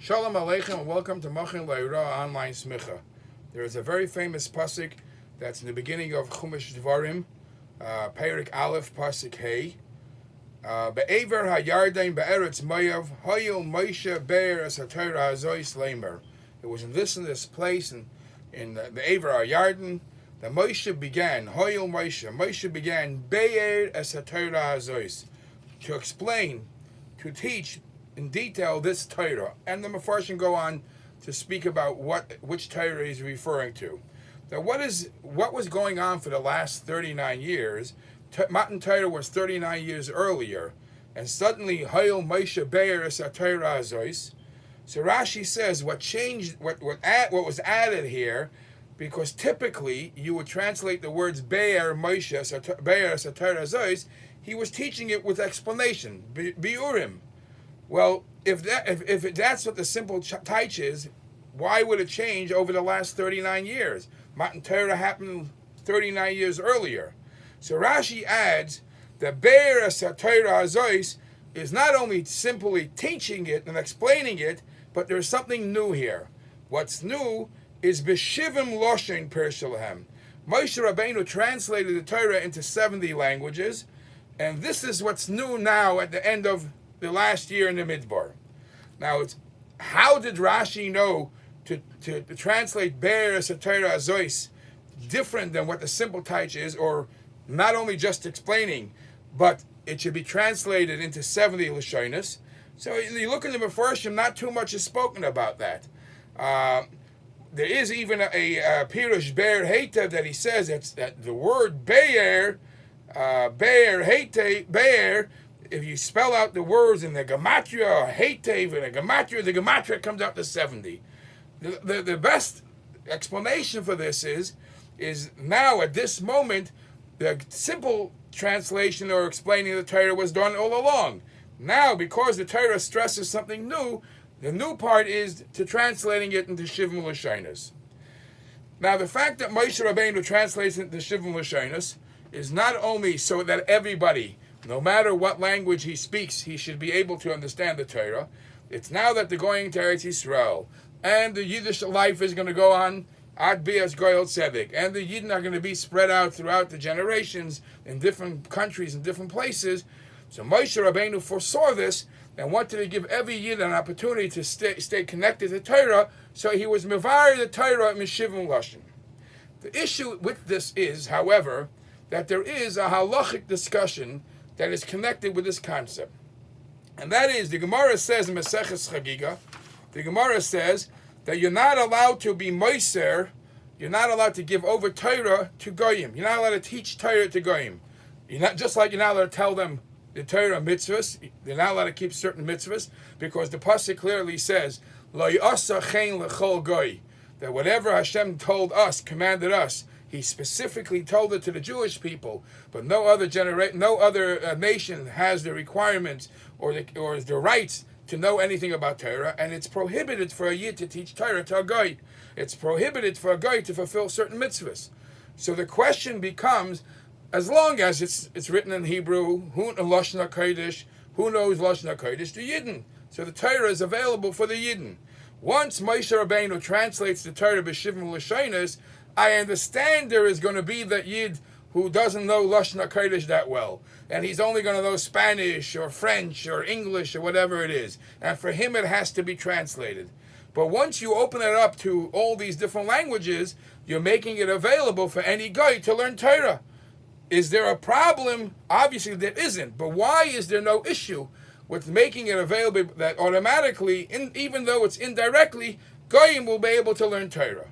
Shalom Aleichem and welcome to Machin Le'ira Online Smicha. There is a very famous pasuk that's in the beginning of Chumash Dvarim, Perik Aleph, pasuk Hey. Be'ever ha'yardain be'eretz Moav, Hayil Moshe be'er es ha'Torah hazois leimer. It was in this place in the Ever ha'yarden that Moshe began, Hayil Moshe began be'er es ha'Torah hazois, to explain, to teach in detail this Torah, and the Mefarshim go on to speak about which Torah he's referring to. Now, what was going on for the last 39 years? Matan Torah was 39 years earlier, and suddenly Hayil Moshe Be'er Es HaTorah Hazois. So Rashi says what changed, what was added here, because typically you would translate the words Be'er Moshe Be'er Es HaTorah Hazois. He was teaching it with explanation, biurim. Well, if that's what the simple taich is, why would it change over the last 39 years? Matan Torah happened 39 years earlier. So Rashi adds that Be'er Es HaTorah Hazois is not only simply teaching it and explaining it, but there's something new here. What's new is B'shivim Loshen Pershalahem. Moshe Rabbeinu translated the Torah into 70 languages, and this is what's new now at the end of the last year in the Midbar. Now, how did Rashi know to translate Be'er Es HaTorah Hazois different than what the simple taich is, or not only just explaining, but it should be translated into 70 Lashonis? So you look in the Mefarshim, not too much is spoken about that. There is even a Pirush Be'er Heitev that he says that the word Be'er, Be'er Heitev, Be'er, if you spell out the words in the gematria, Heitev, and the gematria comes out to 70. The best explanation for this is now at this moment, the simple translation or explaining the Torah was done all along. Now, because the Torah stresses something new, the new part is to translating it into Shivim Lashonos. Now, the fact that Moshe Rabbeinu translates it into Shivim Lashonos is not only so that everybody, no matter what language he speaks, he should be able to understand the Torah. It's now that they're going to Eretz Yisrael, and the Yiddish life is going to go on ad bias goyel tzedek, and the Yidden are going to be spread out throughout the generations in different countries and different places. So Moshe Rabbeinu foresaw this and wanted to give every Yid an opportunity to stay connected to Torah, so he was mevar the Torah mishivim lashon. The issue with this is, however, that there is a halachic discussion that is connected with this concept. And that is, the Gemara says in Maseches Chagiga, the Gemara says that you're not allowed to be moiser, you're not allowed to give over Torah to goyim. You're not allowed to teach Torah to goyim. You're not allowed to tell them the Torah mitzvahs. They're not allowed to keep certain mitzvahs, because the pasuk clearly says, Lo yasa chen lechol goy, that whatever Hashem told us, commanded us, He specifically told it to the Jewish people, but no other nation has the requirements or the rights to know anything about Torah, and it's prohibited for a Yid to teach Torah to a Goy. It's prohibited for a Goy to fulfill certain mitzvahs. So the question becomes, as long as it's written in Hebrew, who knows Lashon HaKodesh, the Yidden. So the Torah is available for the Yidden. Once Moshe Rabbeinu translates the Torah b'shivim Lashonos, I understand there is going to be that Yid who doesn't know Lashon HaKodesh that well, and he's only going to know Spanish or French or English or whatever it is, and for him it has to be translated. But once you open it up to all these different languages, you're making it available for any guy to learn Torah. Is there a problem? Obviously there isn't, but why is there no issue with making it available that automatically, even though it's indirectly, Goyim will be able to learn Torah?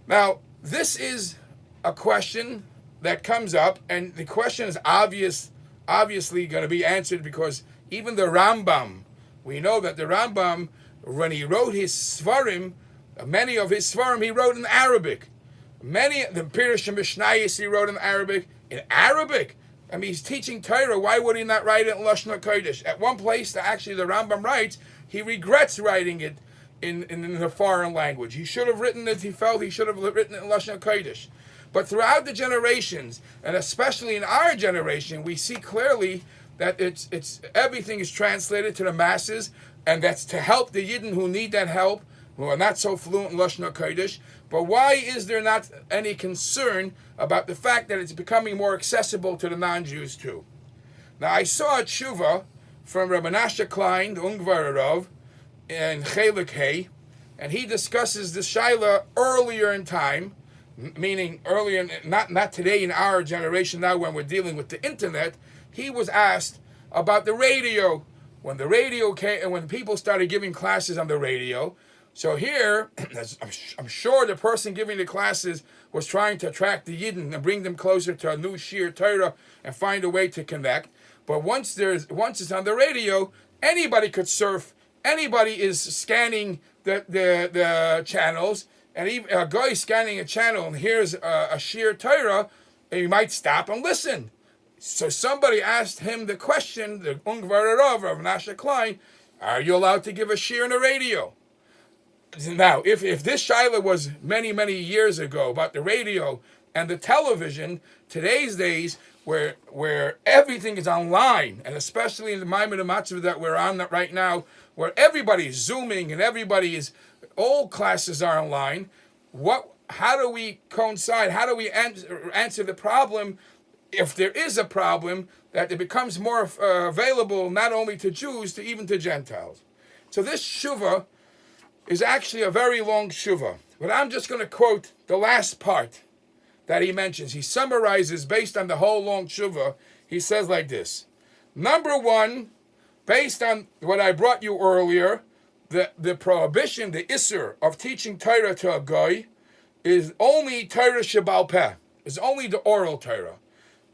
Now, this is a question that comes up, and the question is obviously going to be answered, because even the Rambam, we know that the Rambam, when he wrote his Svarim, many of his Svarim he wrote in Arabic. The Pirush and Mishnayos he wrote in Arabic. In Arabic? I mean, he's teaching Torah. Why would he not write it in Lashon HaKodesh? At one place, actually, the Rambam writes, he regrets writing it in a foreign language. He should have written it, he felt he should have written it in Lashon HaKodesh. But throughout the generations, and especially in our generation, we see clearly that it's everything is translated to the masses, and that's to help the Yidden who need that help, who are not so fluent in Lashon HaKodesh. But why is there not any concern about the fact that it's becoming more accessible to the non-Jews too? Now, I saw a tshuva from Rabbi Menashe Klein, the Ungvar Rav, in Chelik Hay, and he discusses the shaila earlier in time, meaning earlier, not today in our generation now when we're dealing with the internet. He was asked about the radio, when the radio came, and when people started giving classes on the radio. So here, I'm sure the person giving the classes was trying to attract the Yidden and bring them closer to a new Shir Torah and find a way to connect. But once it's on the radio, anybody could surf. Anybody is scanning the channels, and even a guy scanning a channel and hears a Shir Torah, and he might stop and listen. So somebody asked him the question, the Ungvar Rav of Menashe Klein, are you allowed to give a shir on the radio? Now, if this shaila was many, many years ago about the radio and the television, today's days where everything is online, and especially in the Maimon and Matzvah that we're on right now, where everybody's Zooming and all classes are online, how do we coincide? How do we answer the problem, if there is a problem, that it becomes more available not only to Jews, to even to Gentiles? So this shuvah is actually a very long shuvah, but I'm just going to quote the last part that he mentions. He summarizes based on the whole long shuvah. He says like this: number one, based on what I brought you earlier, the prohibition, the isser of teaching Torah to a goy is only Torah Shebal Peh, is only the oral Torah.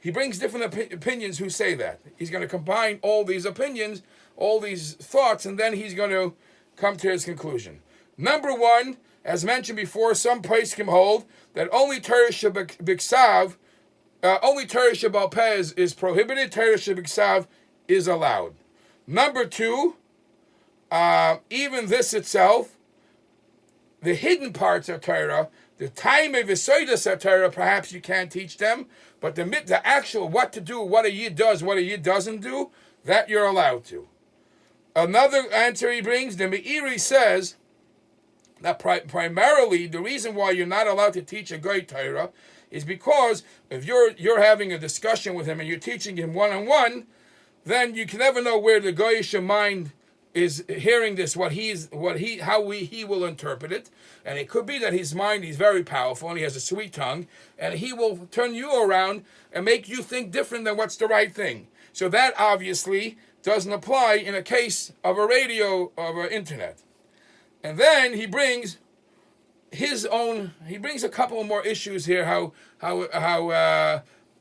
He brings different opinions who say that. He's going to combine all these opinions, all these thoughts, and then he's going to come to his conclusion. Number one, as mentioned before, some poskim hold that only Torah Shebiksav, only Torah Shebal Peh is prohibited, Torah Shebiksav is allowed. Number two, even this itself, the hidden parts of Torah, the time of V'soidas of Torah, perhaps you can't teach them, but the actual what to do, what a Yid does, what a Yid doesn't do, that you're allowed to. Another answer he brings, the Meiri says that primarily the reason why you're not allowed to teach a Goy Torah is because if you're having a discussion with him and you're teaching him one-on-one, then you can never know where the Goyish mind is hearing this, how he will interpret it. And it could be that his mind is very powerful and he has a sweet tongue, and he will turn you around and make you think different than what's the right thing. So that obviously doesn't apply in a case of a radio, of an internet. And then he brings a couple more issues here,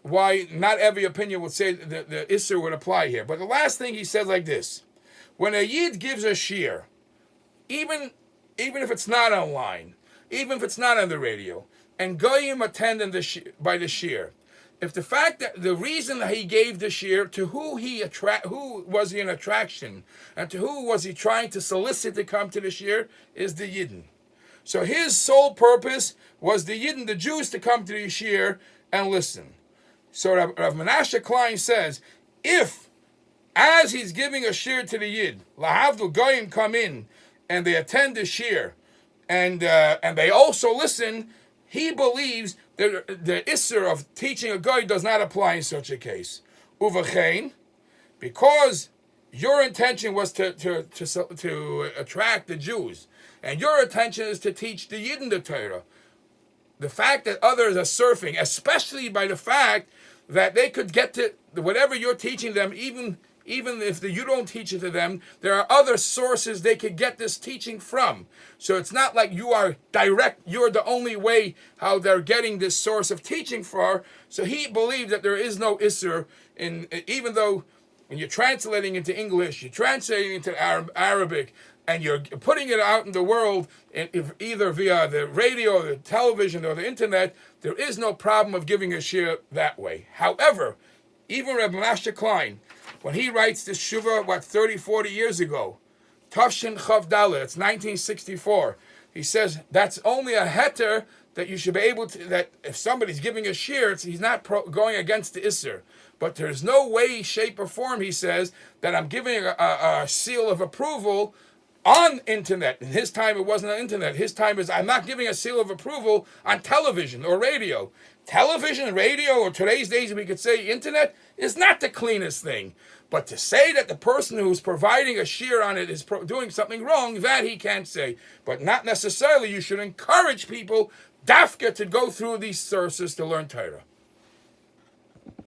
why not every opinion would say that the Isser would apply here. But the last thing he says like this: when a Yid gives a shir, even if it's not online, even if it's not on the radio, and Goyim attend by the shir, if the fact that the reason that he gave the shir, to who was he an attraction, and to who was he trying to solicit to come to the shir, is the Yidden. So his sole purpose was the Yidden, the Jews, to come to the shir and listen. So Rav Menashe Klein says, if, as he's giving a shir to the Yid, lahavdul goyim come in and they attend the shir, and they also listen, he believes that the isser of teaching a goy does not apply in such a case. Uvachein, because your intention was to attract the Jews, and your intention is to teach the Yidden the Torah. The fact that others are surfing, especially by the fact that they could get to whatever you're teaching them, even if you don't teach it to them, there are other sources they could get this teaching from. So it's not like you're the only way how they're getting this source of teaching for. So he believed that there is no Isser, even though when you're translating into English, you're translating into Arabic, and you're putting it out in the world, either via the radio, or the television, or the internet, there is no problem of giving a shir that way. However, even Reb Menashe Klein, when he writes this shuvah, 30, 40 years ago, Tafshin Chav Dalet, it's 1964, he says that's only a heter that you should be able to, that if somebody's giving a shir, he's not going against the Isser. But there's no way, shape, or form, he says, that I'm giving a seal of approval on internet. In his time, it wasn't on internet. His time is, I'm not giving a seal of approval on television or radio. Television, radio, or today's days we could say internet, is not the cleanest thing. But to say that the person who's providing a shear on it is doing something wrong, that he can't say. But not necessarily you should encourage people, dafka, to go through these sources to learn Torah.